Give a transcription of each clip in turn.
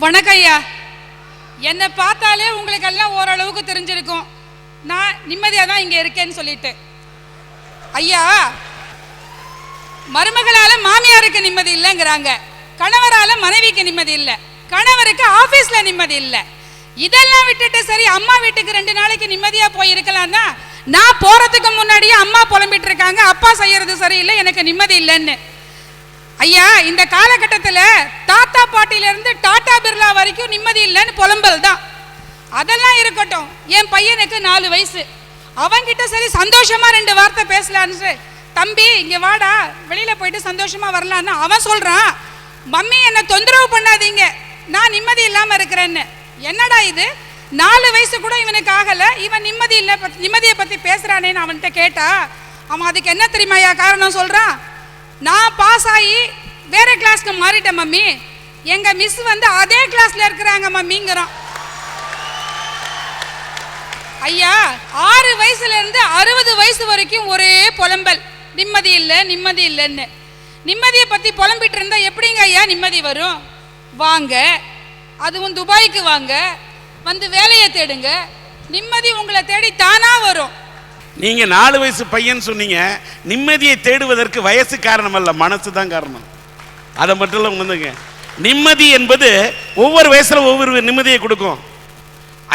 வணக்கம் ஐயா. என்னை பார்த்தாலே உங்களுக்கு எல்லாம் ஓரளவுக்கு தெரிஞ்சிருக்கும் நான் நிம்மதியாக தான் இங்கே இருக்கேன்னு சொல்லிட்டு. ஐயா, மருமகளால மாமியாருக்கு நிம்மதி இல்லைங்கிறாங்க, கணவரால மனைவிக்கு நிம்மதி இல்லை, கணவருக்கு ஆபீஸ்ல நிம்மதி இல்லை. இதெல்லாம் விட்டுட்டு சரி அம்மா வீட்டுக்கு 2 நாளைக்கு நிம்மதியா போயிருக்கலாம் தான் நான் போறதுக்கு முன்னாடியே அம்மா புலம்பிட்டு இருக்காங்க, அப்பா செய்யறது சரியில்லை, எனக்கு நிம்மதி இல்லைன்னு. ஐயா, இந்த காலகட்டத்தில் தாத்தா பாட்டில இருந்து டாடா பிர்லா வரைக்கும் நிம்மதி இல்லைன்னு புலம்பல் தான். அதெல்லாம் இருக்கட்டும், என் பையனுக்கு 4 வயசு, அவன்கிட்ட சரி சந்தோஷமா 2 வார்த்தை பேசலான்னு, தம்பி இங்க வாடா வெளியில போயிட்டு சந்தோஷமா வரலான்னு அவன் சொல்றான், மம்மி என்ன தொந்தரவு பண்ணாதீங்க நான் நிம்மதி இல்லாம இருக்கிறேன்னு. என்னடா இது, 4 வயசு கூட இவனுக்கு ஆகல, இவன் நிம்மதி இல்லை நிம்மதியை பத்தி பேசுறானேன்னு அவன்கிட்ட கேட்டா அவன் அதுக்கு என்ன தெரியுமாயா காரணம் சொல்றான், நான் பாஸ் ஆகி வேற கிளாஸ்க்கு மாறிட்டேன் மம்மி, எங்க மிஸ் வந்து அதே கிளாஸ்ல இருக்கிறாங்க மம்மிங்கிறான். ஐயா, 6 வயசுல இருந்து 60 வயசு வரைக்கும் ஒரே புலம்பல், நிம்மதி இல்லை நிம்மதி இல்லைன்னு. நிம்மதியை பத்தி புலம்பிட்டு இருந்தா எப்படிங்க ஐயா நிம்மதி வரும்? வாங்க, அதுவும் துபாய்க்கு வாங்க, வந்து வேலையை தேடுங்க, நிம்மதி உங்களை தேடி தானா வரும். நீங்க 4 வயசு பையன் சொன்னீங்க, நிம்மதியை தேடுவதற்கு வயசு காரணம் அல்ல, மனசு தான் காரணம். அதை மட்டும் உணர்ந்துங்க. நிம்மதி என்பது ஒவ்வொரு வயசுல ஒவ்வொரு நிம்மதியை கொடுக்கும்.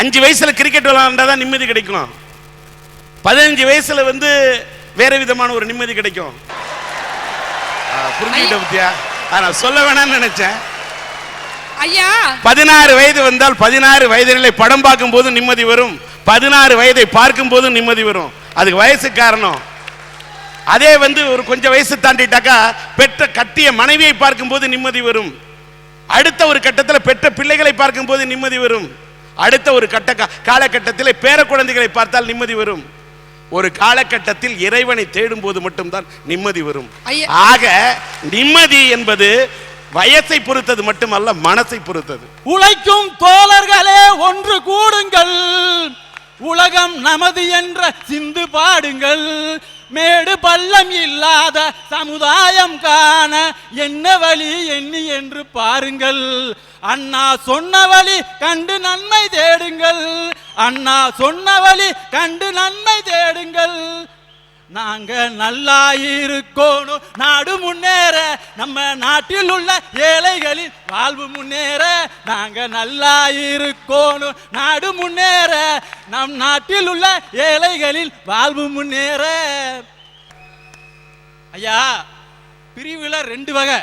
5 வயசுல கிரிக்கெட் விளையாண்டாதான் நிம்மதி கிடைக்கும், 15 வயசுல வந்து வேற விதமான ஒரு நிம்மதி கிடைக்கும். புரிஞ்சுக்கிட்ட பத்தியா? நான் சொல்ல வேணாம்னு நினைச்சேன். ஐயா, 16 வயது வந்தால் 16 வயதிலே படம் பார்க்கும் போது நிம்மதி வரும், 16 வயதை பார்க்கும் போது நிம்மதி வரும். அதுக்கு வயசு காரணம். அதே வந்து ஒரு கொஞ்சம் வயசு தாண்டிட்டாக்கா பெற்ற கட்டிய மனைவியை பார்க்கும் போது நிம்மதி வரும், அடுத்த ஒரு கட்டத்தில் பெற்ற பிள்ளைகளை பார்க்கும் போது நிம்மதி வரும், அடுத்த ஒரு காலகட்டத்தில் பேர குழந்தைகளை பார்த்தால் நிம்மதி வரும். ஒரு காலகட்டத்தில் இறைவனை தேடும் போது மட்டும்தான் நிம்மதி வரும். ஆக நிம்மதி என்பது வயசை பொறுத்தது மட்டுமல்ல, மனசை பொறுத்தது. உழைக்கும் தோழர்களே ஒன்று கூடுங்கள், உலகம் நமது என்ற சிந்து பாடுங்கள், மேடு பள்ளம் இல்லாத சமுதாயம் காண என்ன வழி எண்ணி என்று பாருங்கள், அண்ணா சொன்ன வழி கண்டு நன்மை தேடுங்கள், அண்ணா சொன்ன வழி கண்டு நன்மை தேடுங்கள். நாங்க நல்லா இருக்கோணும் நாடு முன்னேற, நம்ம நாட்டில் உள்ள ஏழைகளின் வாழ்வு முன்னேற, நாங்க நல்லா இருக்கோணும் நாடு முன்னேற, நம் நாட்டில் உள்ள ஏழைகளின் வாழ்வு முன்னேற. ஐயா, பிரிவுல 2 வகை,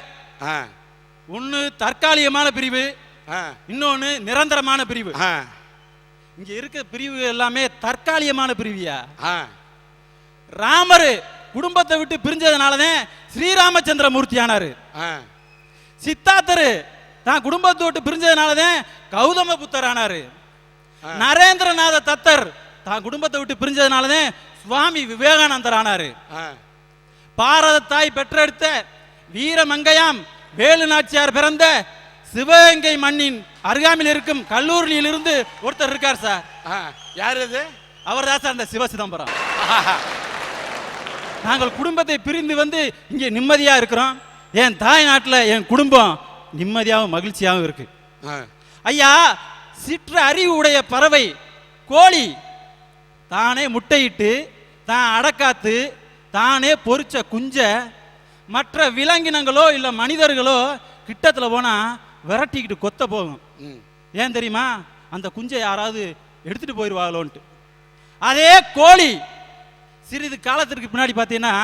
ஒன்னு தற்காலிகமான பிரிவு, இன்னொன்னு நிரந்தரமான பிரிவு. இங்க இருக்க பிரிவு எல்லாமே தற்காலிகமான பிரிவியா. ராமர் குடும்பத்தை விட்டு பிரிஞ்சதுனாலதான் ஸ்ரீராமச்சந்திர மூர்த்தி ஆனாரு, சித்தார்த்தர் தான் குடும்பத்தை விட்டு பிரிஞ்சதுனாலதான் கௌதம புத்தர் ஆனாரு, நரேந்திரநாத தத்தர் தான் குடும்பத்தை விட்டு பிரிஞ்சதுனாலதான் சுவாமி விவேகானந்தர் ஆனாரு, பாரத தாய் பெற்றெடுத்த வீரமங்கையாம் வேலு நாச்சியார் பிறந்த சிவகங்கை மண்ணின் அருகாமையில் இருக்கும் கல்லூரியில் இருந்து ஒருத்தர் இருக்கார் சார். யார் அது? அவர் தான் சார் அந்த சிவ சிதம்பரம். நாங்கள் குடும்பத்தை பிரிந்து வந்து இங்கே நிம்மதியா இருக்கிறோம், என் தாய் நாட்டில் என் குடும்பம் நிம்மதியாகவும் மகிழ்ச்சியாகவும் இருக்கு. ஐயா, சிற்ற அறிவு உடைய பறவை கோழி தானே முட்டையிட்டு தான் அடக்காத்து தானே பொறிச்ச குஞ்ச மற்ற விலங்கினங்களோ இல்லை மனிதர்களோ கிட்டத்தில் போனால் விரட்டிக்கிட்டு கொத்த போகும். ஏன் தெரியுமா? அந்த குஞ்சை யாராவது எடுத்துட்டு போயிடுவாங்களோன்ட்டு. அதே கோழி சிறிது காலத்திற்கு பின்னாடி பார்த்தீங்கன்னா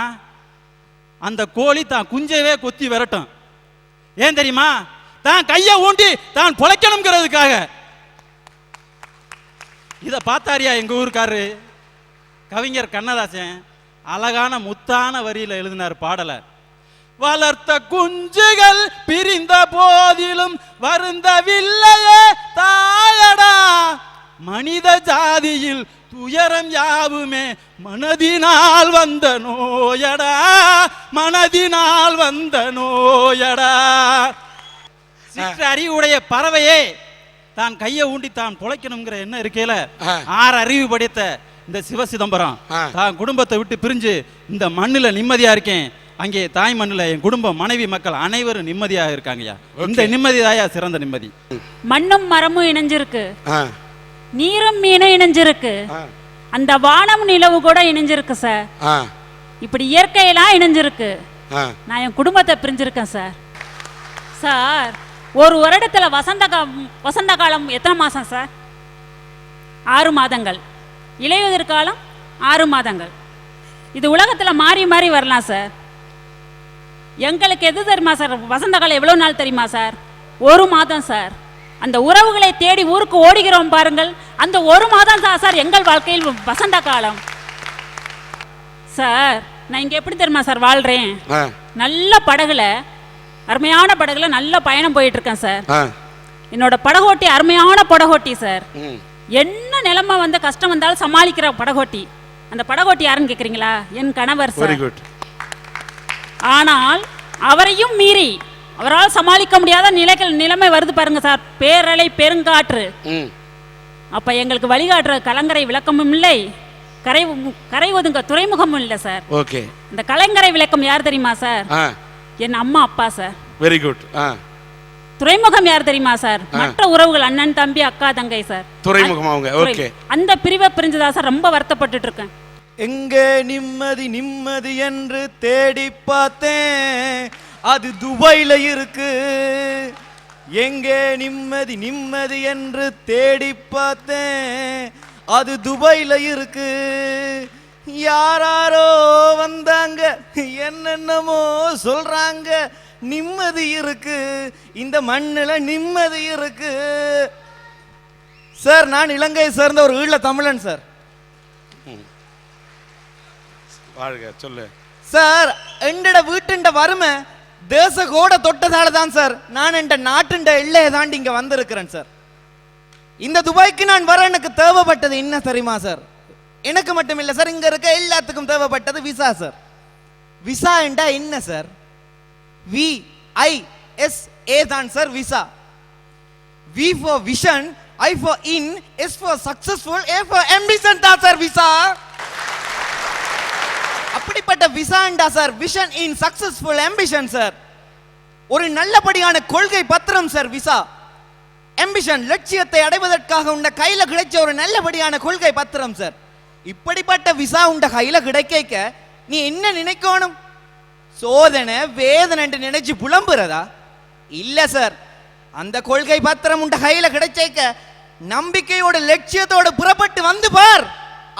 அந்த கோழி தான் குஞ்சவே கொத்தி விரட்டும். ஏன் தெரியுமா? தான் கையை ஊண்டி தான் பொழைக்கணுங்கிறதுக்காக. இதை பார்த்தாரியா எங்க ஊருக்காரு கவிஞர் கண்ணதாசன் அழகான முத்தான வரியில எழுதினார் பாடலை. வளர்த்த குஞ்சுகள் பிரிந்த போதிலும் வருந்தவில்லையே தாயடா, மனித ஜாதியில் துயரம் யாவுமே மனதினால் வந்த நோயடா, மனதினால் வந்த நோயடா. சிற்றறிவுடைய பறவையே தான் கையை ஊண்டி தான் பொழைக்கணுங்கிற என்ன இருக்கையில 6 அறிவு படைத்த இந்த சிவ சிதம்பரம் தான் குடும்பத்தை விட்டு பிரிஞ்சு இந்த மண்ணில் நிம்மதியா இருக்கேன், அங்கே தாய் மண்ணில் என் குடும்பம் மனைவி மக்கள் அனைவரும் நிம்மதியாக இருக்காங்கய்யா. இந்த நிம்மதி தாயா சிறந்த நிம்மதி. மண்ணும் மரமும் இணைஞ்சிருக்கு, ஆ, நீரும் மீனும் இணைஞ்சிருக்கு, அந்த வானம் நிலவு கூட இணைஞ்சிருக்கு சார். ஆ, இப்படி இயற்கையெல்லாம் இணைஞ்சிருக்கு. ஆ. நான் என் குடும்பத்தை பிரிஞ்சிருக்கேன் சார். சார், ஒரு வருடத்துல வசந்த காலம் எத்தனை மாசம் சார்? 6 மாதங்கள். இலையுதிர் காலம் 6 மாதங்கள். இது உலகத்துல மாறி மாறி வரலாம் சார். எங்களுக்கு எது தெரியுமா சார்? வசந்த காலம் எவ்வளவு நாள் தெரியுமா சார்? 1 மாதம் சார். அந்த உறவுகளை தேடி ஊருக்கு ஓடுகிறோம் பாருங்கள், அந்த 1 மாதம் தான் சார் எங்கள் வாழ்க்கையில் வசந்த காலம். சார், நான் இங்க எப்படி தெரியுமா சார் வாழ்றேன்? நல்ல படகுல, அருமையான படகுல நல்ல பயணம் போயிட்டு இருக்கேன் சார். என்னோட படகோட்டி அருமையான படகோட்டி சார். என்ன நிலைமை வந்து கஷ்டம் வந்தாலும் சமாளிக்கிற படகோட்டி. அந்த படகோட்டி யாருன்னு கேக்குறீங்களா? என் கணவர் சார். ஆனால் அவரையும் மீறி அவரால் சமாளிக்க முடியாத நிலைமை வருது பாருங்க சார். பேரலை, பெருங்காற்று. அப்ப எங்களுக்கு வழிகாட்டுற கலங்கரை விளக்கமும் இல்லை, கரை ஒதுங்க துறைமுகமும் இல்லை சார். ஓகே. இந்த கலங்கரை விளக்கம் யார் தெரியுமா சார்? என் அம்மா அப்பா சார். Very good. துறைமுகம் யார் தெரியுமா சார்? மற்ற உறவுகள், அண்ணன் தம்பி அக்கா தங்கை சார். துறைமுகம் அவங்க. ஓகே. அந்த பிரிவை பிரிஞ்சதா சார் ரொம்ப வருத்தப்பட்டு இருக்கேன். எங்கே நிம்மதி நிம்மதி என்று தேடி பார்த்தேன், அது துபாயில இருக்கு. எங்கே நிம்மதி நிம்மதி என்று தேடி பார்த்தேன், அது துபாயில இருக்கு. யாராரோ வந்தாங்க, என்னென்னமோ சொல்றாங்க, நிம்மதி இருக்கு இந்த மண்ணில், நிம்மதி இருக்கு. சார், நான் இலங்கையை சேர்ந்த ஒரு ஈழ தமிழன் சார். வாழ்க. சொல்லு சார். எங்கட வீட்டுண்ட வறுமை தேச கோட தொட்டதால தான் சார் நான் என் நாட்டுண்ட எல்லையை தாண்டி இங்க வந்திருக்கிறேன் சார். இந்த துபாய்க்கு நான் வர எனக்கு தேவைப்பட்டது என்ன தெரியுமா சார்? எனக்கு மட்டும் இல்லை சார், இங்க இருக்க எல்லாத்துக்கும் தேவைப்பட்டது விசா சார். விசா என்றா என்ன சார்? VISA தான் sir visa. V for vision, I for in, S for successful, A for ambition தான் சார் விசா. அப்படிப்பட்ட விசாண்டா சார், vision in successful ambition sir. ஒரு நல்லபடியான கொள்கை பத்திரம் சார் விசா. ஆம்பிஷன், லட்சியத்தை அடைவதற்காக உண்ட கையில கிடைச்ச ஒரு நல்லபடியான கொள்கை பத்திரம் சார். இப்படிப்பட்ட விசா உண்ட கையில கிடைக்க நீ என்ன நினைக்கணும்? சோதனை வேதனை என்று நினைச்சு புலம்புறதா? இல்ல சார். அந்த கொள்கை பத்திரம் உண்ட கையில கிடைச்ச நம்பிக்கையோட லட்சியத்தோட புறப்பட்டு வந்து பார்,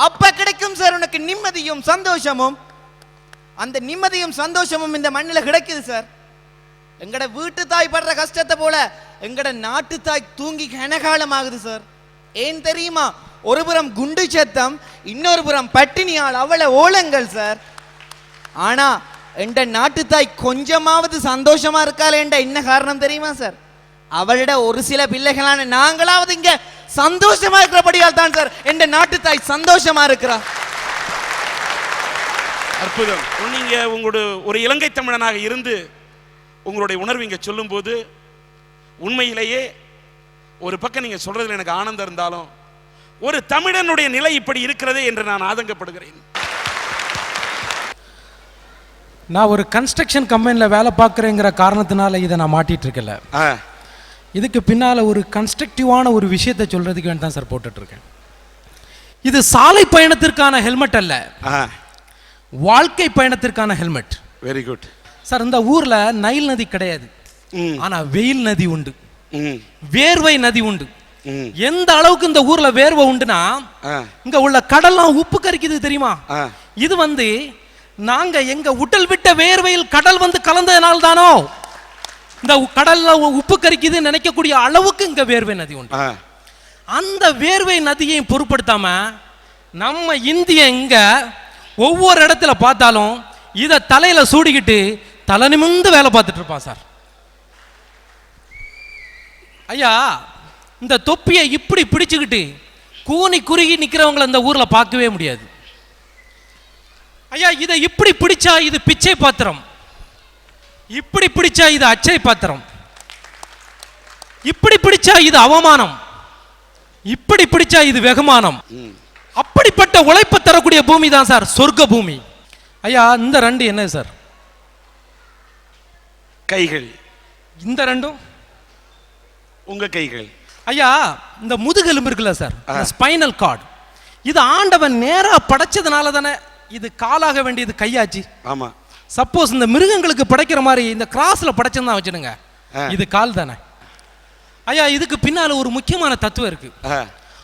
அப்ப கிடைக்கும் சார் உனக்கு நிம்மதியும் சந்தோஷமும். அந்த நிம்மதியும் சந்தோஷமும் இந்த மண்ணில் கிடைக்குது சார். எங்கட வீட்டு தாய் படுற கஷ்டத்தை போல எங்கட நாட்டு தாய் தூங்கி கனகாலம் ஆகுது சார். ஏன் தெரியுமா? ஒரு புறம் குண்டு சத்தம், இன்னொரு புறம் பட்டினியால் அவளை ஓலங்கள் சார். ஆனா எந்த நாட்டு தாய் கொஞ்சமாவது சந்தோஷமா இருக்காள் என்ற என்ன காரணம் தெரியுமா சார்? அவளிட ஒரு சில பிள்ளைகளான நாங்களாவது இங்க சந்தோஷமா இருக்கிறபடியால் தான் சார் எந்த நாட்டு தாய் சந்தோஷமா இருக்கிறா. அற்புதம். நீங்க உங்களுடைய ஒரு இலங்கை தமிழனாக இருந்து உங்களுடைய உணர்வு இங்க சொல்லும் போது உண்மையிலேயே ஒரு பக்கம் நீங்க சொல்றதுல எனக்கு ஆனந்தம் இருந்தாலும் ஒரு தமிழனுடைய நிலை இப்படி இருக்கிறதே என்று நான் ஆதங்கப்படுகிறேன். நான் ஒரு கன்ஸ்ட்ரக்ஷன் கம்பெனியில் வேலை பார்க்குறேங்கிற காரணத்தினால இதை நான் மாட்டிட்டு இருக்கல. இதுக்கு பின்னால் ஒரு கன்ஸ்ட்ரக்டிவான ஒரு விஷயத்தை சொல்றதுக்கு வேண்டி தான் சார் போட்டுட்ருக்கேன். இது சாலை பயணத்திற்கான ஹெல்மெட் அல்ல, வாழ்க்கை பயணத்திற்கான ஹெல்மெட். Very good sir. இந்த ஊர்ல நைல் நதி கிடையாது, ஆனா வெயில் நதி உண்டு, வேர்வை நதி உண்டு. எந்த அளவுக்கு இந்த ஊர்ல வேர்வை உண்டுனா இங்க உள்ள கடல்லாம் உப்பு கரிக்குது தெரியுமா? இது வந்து நாங்க எங்க உடல் விட்ட வேர்வையில் கடல் வந்து கலந்ததனால தானோ இந்த கடல்ல உப்பு கரிக்குது நினைக்கக்கூடிய அளவுக்கு இங்க வேர்வை நதி உண்டு. அந்த வேர்வை நதியை பொருட்படுத்தாம நம்ம இந்திய இங்க ஒவ்வொரு இடத்துல பார்த்தாலும் இத தலையில சூடிக்கிட்டு தலை நிமிர்ந்து வேலை பார்த்துட்டு இருப்பான் சார். ஐயா, இந்த தொப்பியை இப்படி பிடிச்சுக்கிட்டு கூனி குறுகி நிக்கிறவங்களை இந்த ஊர்ல பார்க்கவே முடியாது. ஐயா, இதை இப்படி பிடிச்சா இது பிச்சை பாத்திரம், இப்படி பிடிச்சா இது அச்சை பாத்திரம், இப்படி பிடிச்சா இது அவமானம், இப்படி பிடிச்சா இது வெகுமானம். அப்படிப்பட்ட உழைப்பு தரக்கூடிய பூமி தான் சார் சொர்க்க பூமி. ஐயா, இந்த ரெண்டு என்ன சார்? கைகள். இந்த ரெண்டும் உங்க கைகள். ஐயா, இந்த முதுகெலும்பு இருக்குல்ல சார், ஸ்பைனல் கார்டு, இது ஆண்டவன் நேரா படைச்சதுனால தானே இது காலாக வேண்டியது கையாச்சு. ஆமா. சப்போஸ் இந்த மிருகங்களுக்கு படைக்கிற மாதிரி இந்த கிராஸ்ல படைச்சதுதான் வச்சுடுங்க, இது கால் தானே. ஐயா, இதுக்கு பின்னால ஒரு முக்கியமான தத்துவம் இருக்கு.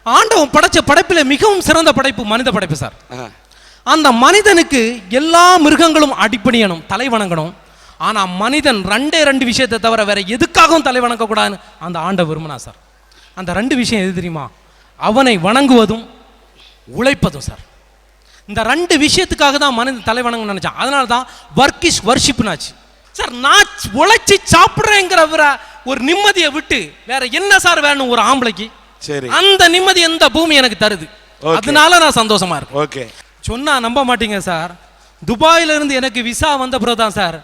ஆண்டவன் படைச்ச படைப்பில மிகவும் சிறந்த படைப்பு மனித படைப்பு சார். அந்த மனிதனுக்கு எல்லா மிருகங்களும் அடிப்பணியணும், தலை வணங்கணும். ஆனா மனிதன் ரெண்டு விஷயத்தை தவிர வேற எதுக்காகவும் தலை வணங்க கூடாதுன்னு அந்த ஆண்டவர் விரும்பினா சார். அந்த 2 விஷயம் எது தெரியுமா? அவனை வணங்குவதும் உழைப்பதும் சார். இந்த 2 விஷயத்துக்காக தான் மனிதன் தலை வணங்க நினைச்சான். அதனால தான் ஒர்க் இஸ் வர்ஷிப்னாச்சு சார். நான் உழைச்சி சாப்பிட்றேங்கிற ஒரு நிம்மதியை விட்டு வேற என்ன சார் வேணும் ஒரு ஆம்பளைக்கு? சரி, அந்த நிம்மதி எந்த பூமி எனக்கு தருது, அதனால நான் சந்தோஷமா இருக்கேன். ஓகே. சொன்னா நம்ப மாட்டீங்க சார், துபாயில இருந்து எனக்கு விசா வந்த பிறகுதான் சார்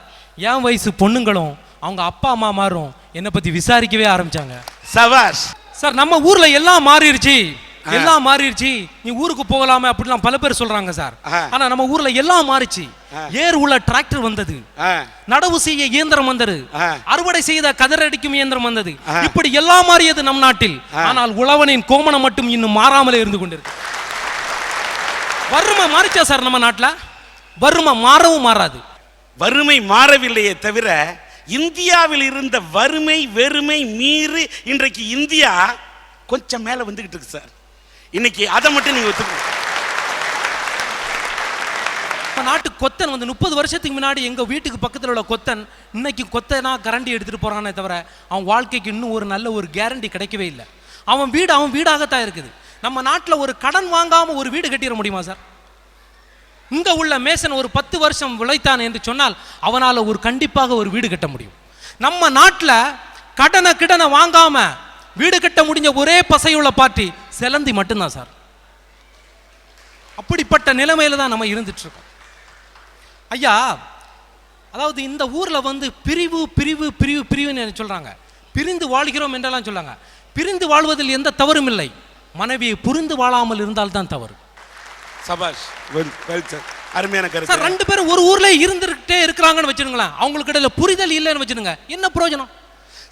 என் வயசு பொண்ணுங்களும் அவங்க அப்பா அம்மா மாறும் என்னை பத்தி விசாரிக்கவே ஆரம்பிச்சாங்க. சபாஷ் சார். நம்ம ஊர்ல எல்லாம் மாறிடுச்சு, எல்லாம் மாறிடுச்சு, நீ ஊருக்கு போகலாமே அப்படிலாம் பல பேர் சொல்றாங்க சார். ஆனா நம்ம ஊர்ல எல்லாம் மாறிச்சு. ஏர் உள்ள டிராக்டர் வந்தது, நடவு செய்ய இயந்திரம் வந்தது, அறுவடை செய்த கதிரடிக்கும் இயந்திரம் வந்தது. இப்படி எல்லாம் மாறியது நம் நாட்டில். ஆனால் உழவனின் கோமணம் மட்டும் இன்னும் மாறாமலே இருந்து கொண்டிருக்கு. வறுமை மாறிச்சா சார் நம்ம நாட்டுல? வறுமை மாறவும் மாறாது. வறுமை மாறவில்லையே தவிர இந்தியாவில் இருந்த வறுமை வெறுமை மீறி இன்றைக்கு இந்தியா கொஞ்சம் மேல வந்துகிட்டு இருக்கு சார். இன்னைக்கு அதை மட்டும் நீங்க ஒத்துக்கணும். நாட்டு கொத்தன் வந்து 30 வருஷத்துக்கு முன்னாடி எங்க வீட்டுக்கு பக்கத்தில் உள்ள கொத்தன் இன்னைக்கு கொத்தனா கரண்டி எடுத்துட்டு போறானே தவிர அவன் வாழ்க்கைக்கு இன்னும் ஒரு நல்ல ஒரு கேரண்டி கிடைக்கவே இல்லை. அவன் வீடாகத்தான் இருக்குது. நம்ம நாட்டில் ஒரு கடன் வாங்காம ஒரு வீடு கட்டிட முடியுமா சார்? இங்க உள்ள மேசன் ஒரு 10 வருஷம் உழைத்தான் என்று சொன்னால் அவனால ஒரு கண்டிப்பாக ஒரு வீடு கட்ட முடியும். நம்ம நாட்டில் கடனை வாங்காம வீடு கட்ட முடிஞ்ச ஒரே பசையுள்ள பார்ட்டி செலந்தி மட்டும்தான் சார். அப்படிப்பட்ட நிலைமையில தான் நம்ம இருந்துட்டு இருக்கோம். ஐயா, அதாவது இந்த ஊர்ல வந்து பிரிவு பிரிவு பிரிவு பிரிவுன்னு சொல்றாங்க. பிரிந்து வாழ்கிறோம் என்றெல்லாம் சொல்றாங்க. பிரிந்து வாழ்வதில் எந்த தவறும் இல்லை, மனைவியை புரிந்து வாழாமல் இருந்தால் தான் தவறு. சபாஷ், அருமையான கருத்து. சார், 2 பேரும் ஒரு ஊர்ல இருந்துகிட்டே இருக்கிறாங்கன்னு வச்சுருங்களேன், அவங்களுக்கு இடையில புரிதல் இல்லைன்னு வச்சுருங்க, என்ன பிரயோஜனம்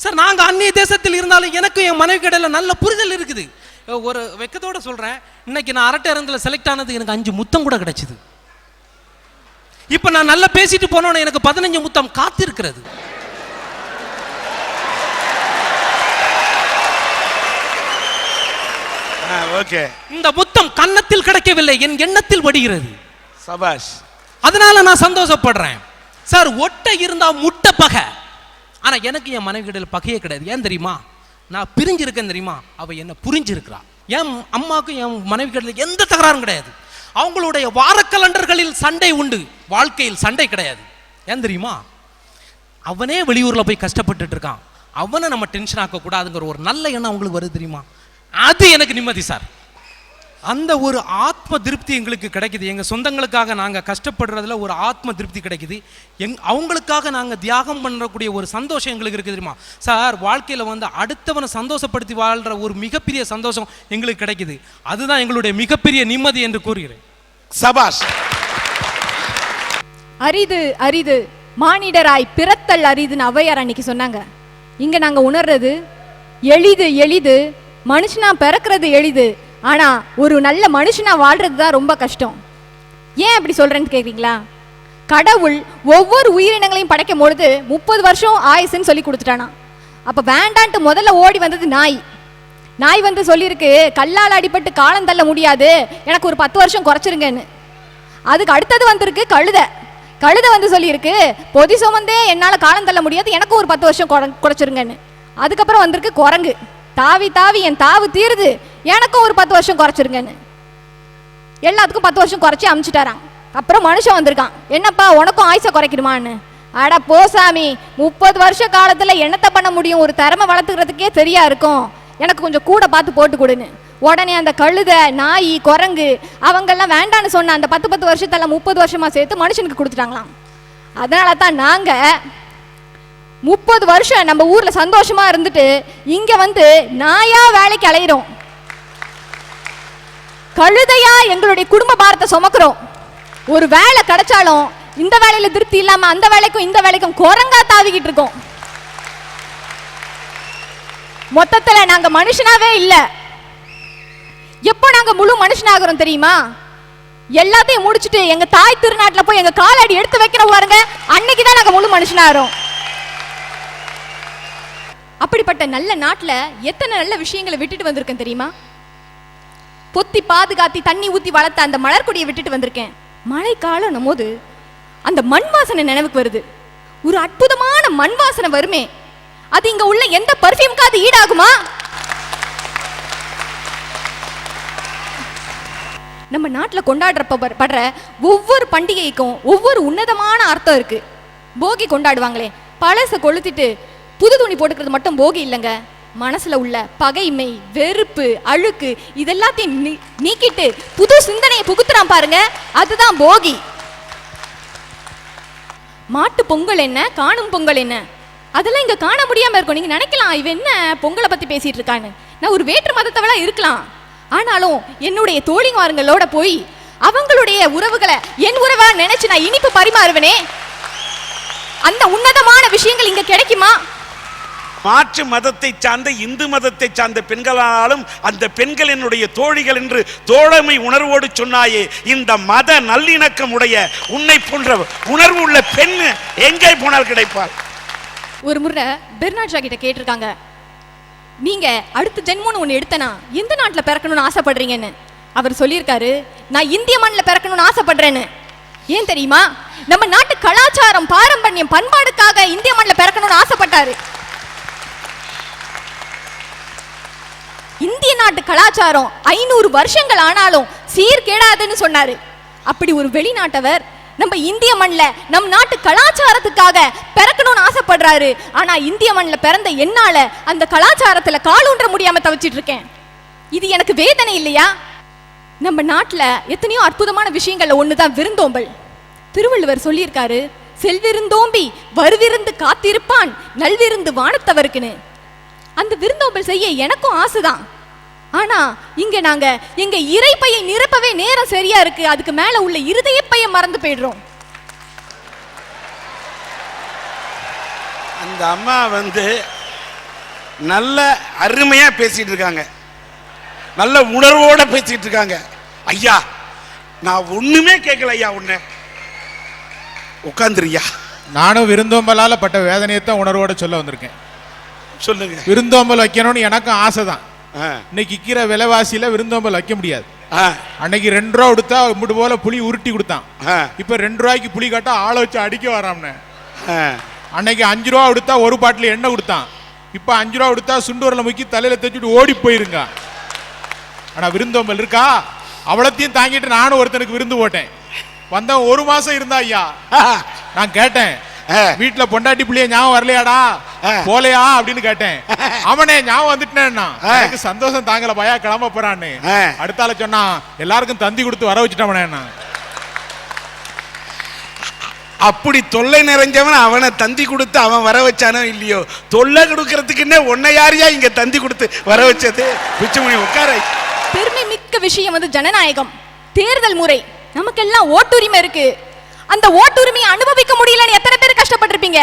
சார்? நாங்க அந்நிய தேசத்தில் இருந்தாலும் எனக்கும் என் மனைவி இடையில நல்ல புரிதல் இருக்குது. ஒரு வெக்கத்தோட சொல்றேன், இன்னைக்கு நான் அரட்டை அரங்கில் செலக்ட் ஆனது எனக்கு 5 முத்தம் கூட கிடைச்சது. இப்ப நான் நல்லா பேசிட்டு போனோன்னு எனக்கு 15 முத்தம் காத்திருக்கிறது. ஓகே. இந்த முத்தம் கன்னத்தில் கிடைக்கவில்லை, என் எண்ணத்தில் வடிகிறது. சபாஷ். அதனால நான் சந்தோஷப்படுறேன் சார். ஒட்டை இருந்தா முட்டை பகை, ஆனா எனக்கு என் மனைவி இடையில பகையே கிடையாது. ஏன் தெரியுமா? நான் பிரிஞ்சிருக்கேன் தெரியுமா? அவ என்ன புரிஞ்சிருக்கிறா. என் அம்மாவுக்கும் என் மனைவி இடையில எந்த தகராறும் கிடையாது. அவங்களுடைய வார கலண்டர்களில் சண்டை உண்டு, வாழ்க்கையில் சண்டை கிடையாது. ஏன் தெரியுமா? அவனே வெளியூர்ல போய் கஷ்டப்பட்டு இருக்கான், அவனை நம்ம டென்ஷன் ஆக்க கூடாதுங்கிற ஒரு நல்ல எண்ணம் அவங்களுக்கு வருது தெரியுமா? அது எனக்கு நிம்மதி சார். அந்த ஒரு ஆத்ம திருப்தி எங்களுக்கு கிடைக்குது. எங்கள் சொந்தங்களுக்காக நாங்கள் கஷ்டப்படுறதுல ஒரு ஆத்ம திருப்தி கிடைக்குது. அவங்களுக்காக நாங்கள் தியாகம் பண்ணக்கூடிய ஒரு சந்தோஷம் எங்களுக்கு இருக்குது தெரியுமா சார்? வாழ்க்கையில் வந்து அடுத்தவனை சந்தோஷப்படுத்தி வாழ்கிற ஒரு மிகப்பெரிய சந்தோஷம் எங்களுக்கு கிடைக்குது. அதுதான் எங்களுடைய மிகப்பெரிய நிம்மதி என்று கூறுகிறேன். சபாஷ். அரிது அரிது மானிடராய் பிறத்தல் அரிதுன்னு ஔவையார் அன்னைக்கு சொன்னாங்க. இங்க நாங்க உணர்றது எளிது எளிது, மனுஷனா பிறக்கிறது எளிது, ஆனா ஒரு நல்ல மனுஷனா வாழ்றது தான் ரொம்ப கஷ்டம். ஏன் அப்படி சொல்றேன்னு கேக்குறீங்களா? கடவுள் ஒவ்வொரு உயிரினங்களையும் படைக்கும் பொழுது 30 வருஷம் ஆயுசுன்னு சொல்லி கொடுத்துட்டானா. அப்ப வேண்டான்ட்டு முதல்ல ஓடி வந்தது நாய். நாய் வந்து சொல்லியிருக்கு, கல்லால் அடிபட்டு காலம் தள்ள முடியாது, எனக்கு ஒரு 10 வருஷம் குறைச்சிருங்கன்னு. அதுக்கு அடுத்தது வந்திருக்கு கழுதை. கழுதை வந்து சொல்லியிருக்கு, பொதி சுமந்தே என்னால் காலம் தள்ள முடியாது, எனக்கும் ஒரு 10 வருஷம் குறைச்சிருங்கன்னு. அதுக்கப்புறம் வந்திருக்கு குரங்கு, தாவி தாவி என் தாவு தீருது, எனக்கும் ஒரு 10 வருஷம் குறைச்சிருங்கன்னு. எல்லாத்துக்கும் 10 வருஷம் குறைச்சி அமுச்சுட்டாரான். அப்புறம் மனுஷன் வந்திருக்கான், என்னப்பா உனக்கும் ஆயுசை குறைக்கணுமான்னு. அட போசாமி, 30 வருஷ காலத்துல என்னத்தை பண்ண முடியும், ஒரு திறமை வளர்த்துக்கிறதுக்கே சரியா இருக்கும், எனக்கு கொஞ்சம் கூட பார்த்து போட்டு கொடுன்னு. உடனே அந்த கழுதை, நாய், குரங்கு அவங்கெல்லாம் வேண்டான்னு சொன்ன அந்த 10 வருஷத்தெல்லாம் 30 வருஷமா சேர்த்து மனுஷனுக்கு கொடுத்துட்டாங்களாம். அதனால தான் நாங்க 30 வருஷம் நம்ம ஊர்ல சந்தோஷமா இருந்துட்டு இங்க வந்து நாயா வேலைக்கு அலையிறோம், கழுதையா எங்களுடைய குடும்ப பாரத்தை சுமக்கிறோம். ஒரு வேலை கிடைச்சாலும் இந்த வேலையில திருப்தி இல்லாம அந்த வேலைக்கும் இந்த வேலைக்கும் குரங்கா தாவிக்கிட்டு இருக்கோம். மொத்தத்துல நாங்க மனுஷனாவே இல்ல. எப்போ நாங்க முழு மனுஷனாகிறோம் தெரியுமா? எல்லாத்தையும் முடிச்சுட்டு எங்க தாய் திருநாட்டுல போய் எங்க காலடி எடுத்து வைக்கிற பாருங்க, அன்னைக்குதான் நாங்க முழு மனுஷனாகிறோம். அப்படிப்பட்ட நல்ல நாட்டுல எத்தனை நல்ல விஷயங்களை விட்டுட்டு வந்திருக்கேன் தெரியுமா? பொத்தி பாதுகாத்தி தண்ணி ஊத்தி வளர்த்த அந்த மலர்கொடியை விட்டுட்டு வந்திருக்கேன். மழை காலம் போது அந்த மண் வாசனை நினைவுக்கு வருது. ஒரு அற்புதமான மண் வாசனை வருமே, அது இங்க உள்ள எந்த பர்ஃபியூம்காவது ஈடாகுமா? நம்ம நாட்டில் கொண்டாடுறப்படுற ஒவ்வொரு பண்டிகைக்கும் ஒவ்வொரு உன்னதமான அர்த்தம் இருக்கு. போகி கொண்டாடுவாங்களே, பழசை கொளுத்திட்டு புது துணி போட்டுக்கிறது மட்டும் போகி இல்லைங்க. மனசுல உள்ள பகைமை, வெறுப்பு, அழுக்கு இதெல்லாத்தையும் நீக்கிட்டு புது சிந்தனையை புகுத்துறான் பாருங்க, அதுதான் போகி. மாட்டு பொங்கல் என்ன, காணும் பொங்கல் என்ன, அதெல்லாம் இங்க காண முடியாம இருக்கும். நீங்க நினைக்கலாம் இவன் என்ன பொங்கலை பத்தி பேசிட்டு இருக்கான்னு. நான் ஒரு வேற்று மதத்தவளா இருக்கலாம், ஆனாலும் என்னுடைய தோழிமாருங்களோட போய் அவங்களுடைய உறவுகளை என் உறவா நினைச்சு நான் இனிப்பு பரிமாறுவனே. அந்த உன்னதமான விஷயங்கள் இங்க கிடைக்குமா? மாற்று மதத்தை சார்ந்த இந்து மதத்தை சார்ந்த பெண்களாலும் அந்த பெண்கள் என்னுடைய தோழிகள் என்று தோழமை உணர்வோடு சொன்னாயே, இந்த மத நல்லிணக்கம் உடைய உன்னை போன்ற உணர்வு உள்ள பெண் எங்கே போனால் கிடைப்பார்? ஒரு முறை பெர்னாட் ஷா கிட்ட கேட்டிருக்காங்க, நீங்க அடுத்த ஜென்மம்னு ஒன்று எடுத்தனா எந்த நாட்டில் பிறக்கணும்னு ஆசைப்படுறீங்கன்னு. அவர் சொல்லியிருக்காரு, நான் இந்திய மண்ணில் பிறக்கணும்னு ஆசைப்படுறேன்னு. ஏன் தெரியுமா? நம்ம நாட்டு கலாச்சாரம், பாரம்பரியம், பண்பாடுக்காக இந்திய மண்ணில் பிறக்கணும்னு ஆசைப்பட்டாரு. இந்திய நாட்டு கலாச்சாரம் 500 வருஷங்கள் ஆனாலும் சீர்கேடாதுன்னு சொன்னாரு. அப்படி ஒரு வெளிநாட்டவர் நம்ம இந்திய மண்ணில் நம் நாட்டு கலாச்சாரத்துக்காக பிறக்கணும்னு ஆசைப்படுறாரு. ஆனா இந்திய மண்ணில் பிறந்த என்னால அந்த கலாச்சாரத்துல காலூன்ற முடியாம தவிச்சிட்டு இருக்கேன். இது எனக்கு வேதனை இல்லையா? நம்ம நாட்டுல எத்தனையோ அற்புதமான விஷயங்கள்ல ஒண்ணுதான் விருந்தோம்பல். திருவள்ளுவர் சொல்லியிருக்காரு, செல்விருந்தோம்பி வருவிருந்து காத்திருப்பான் நல்விருந்து வானத்தவருக்குன்னு. அந்த விருந்தோம்பல் செய்ய எனக்கும் ஆசைதான். ஆனா இங்க நாங்க எங்க இறைப்பையை நிரப்பவே நேரம் சரியா இருக்கு, அதுக்கு மேல உள்ள இருதயப்பையை மறந்து போயிடுறோம். அந்த அம்மா நல்ல அருமையா பேசிட்டு இருக்காங்க, நல்ல உணர்வோட பேசிட்டு இருக்காங்க. ஐயா நான் ஒண்ணுமே கேட்கல ஐயா, உன்ன உட்காந்துருயா. நானும் விருந்தோம்பலால பட்ட வேதனையத்தான் உணர்வோட சொல்ல வந்திருக்கேன். சொல்லுங்க. விருந்தோம்பல் வைக்கணும்னு எனக்கும் ஆசைதான். இன்னைக்கு விற்கிற விலைவாசியில விருந்தோம்பல் வைக்க முடியாது. அன்னைக்கு 2 ரூபா கொடுத்தா முடி போல புளி உருட்டி கொடுத்தான். இப்ப 2 ரூபாய்க்கு புளி காட்டா ஆளை வச்சு அடிக்க வராம்னு. அன்னைக்கு 5 ரூபா கொடுத்தா ஒரு பாட்டில் எண்ணெய் கொடுத்தான். இப்ப 5 ரூபா கொடுத்தா சுண்டூரில் முக்கி தலையில தைச்சுட்டு ஓடி போயிருங்க. ஆனா விருந்தோம்பல் இருக்கா? அவ்வளத்தையும் தாங்கிட்டு நானும் ஒருத்தனுக்கு விருந்து போட்டேன். வந்தவன் 1 மாசம் இருந்தா ஐயா. நான் கேட்டேன், வீட்டுல பொண்டாட்டி பிள்ளைய ஞாபகம் வரலையாடா, போலையா அப்படின்னு கேட்டேன். அவனே ஞாபகம் வந்துட்டேன்னா எனக்கு சந்தோஷம் தாங்கல, பயா கிளம்ப போறான்னு. அடுத்தால சொன்னா எல்லாருக்கும் தந்தி கொடுத்து வர வச்சுட்டவனே. அப்படி தொல்லை நிறைஞ்சவன் அவனை தந்தி கொடுத்து அவன் வர வச்சானோ இல்லையோ, தொல்லை கொடுக்கறதுக்குன்னே உன்னை யாரையா இங்க தந்தி கொடுத்து வர வச்சது? பிச்சுமணி உட்கார. பெருமை மிக்க விஷயம் ஜனநாயகம், தேர்தல் முறை. நமக்கெல்லாம் ஓட்டுரிமை இருக்கு. அந்த ஓட்டுரிமையை அனுபவிக்க முடியலன்னு எத்தனை பேர் கஷ்டப்பட்டிருப்பீங்க?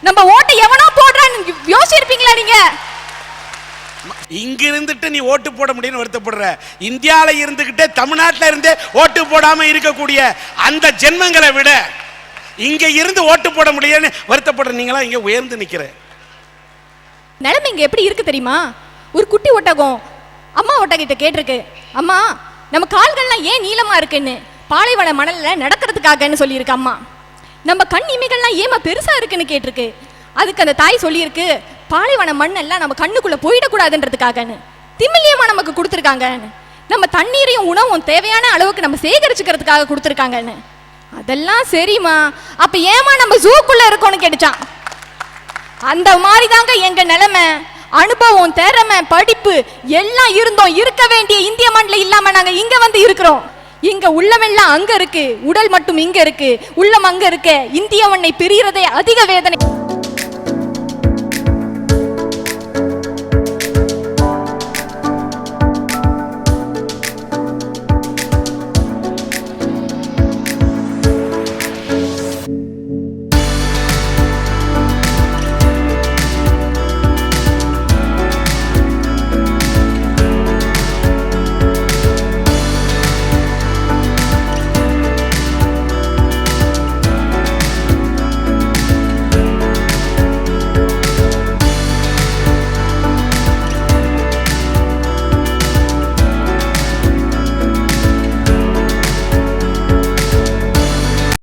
நம்ம ஓட்டை எவனோ போடுறான்னு யோசிச்சிருப்பீங்களா நீங்க? இங்க இருந்துட்டு நீ ஓட்டு போட முடியும்னு வருத்தப்படுற, இந்தியால இருந்துகிட்டே தமிழ்நாட்டில இருந்தே ஓட்டு போடாம இருக்கக்கூடிய அந்த ஜென்மங்களை விட இங்க இருந்து ஓட்டு போட முடியும்னு வருத்தப்படுற நீங்களா இங்க உயர்ந்து நிக்கிற நிலைமை இங்க எப்படி இருக்கு தெரியுமா? ஒரு குட்டி ஒட்டகம் அம்மா ஒட்டகிட்ட கேட்டிருக்கு, அம்மா நம்ம கால்கள்லாம் ஏன் நீளமா இருக்குன்னு. பாலைவன மணல்ல நடக்கிறதுக்காகன்னு சொல்லியிருக்கு அம்மா. நம்ம கண் இமைகள்லாம் ஏமா பெருசா இருக்குன்னு கேட்டிருக்கு. அதுக்கு அந்த தாய் சொல்லியிருக்கு, பாலைவன மண்ணெல்லாம் நம்ம கண்ணுக்குள்ள போயிடக்கூடாதுன்றதுக்காகன்னு. திமிலியமா நமக்கு கொடுத்துருக்காங்கன்னு. நம்ம தண்ணீரையும் உணவும் தேவையான அளவுக்கு நம்ம சேகரிச்சுக்கிறதுக்காக கொடுத்துருக்காங்கன்னு. அதெல்லாம் சரிம்மா, அப்ப ஏமா நம்ம ஜூக்குள்ள இருக்கோம்னு கேட்டுச்சான். அந்த மாதிரி தாங்க எங்க நிலைமை. அனுபவம், திறமை, படிப்பு எல்லாம் இருந்தோம், இருக்க வேண்டிய இந்திய மண்ணில் இல்லாம நாங்க இங்க வந்து இருக்கிறோம். இங்க உள்ளமெல்லாம் அங்க இருக்கு, உடல் மட்டும் இங்க இருக்கு, உள்ளம் அங்க இருக்கு. இந்திய மண்ணை பிரிகிறதே அதிக வேதனை.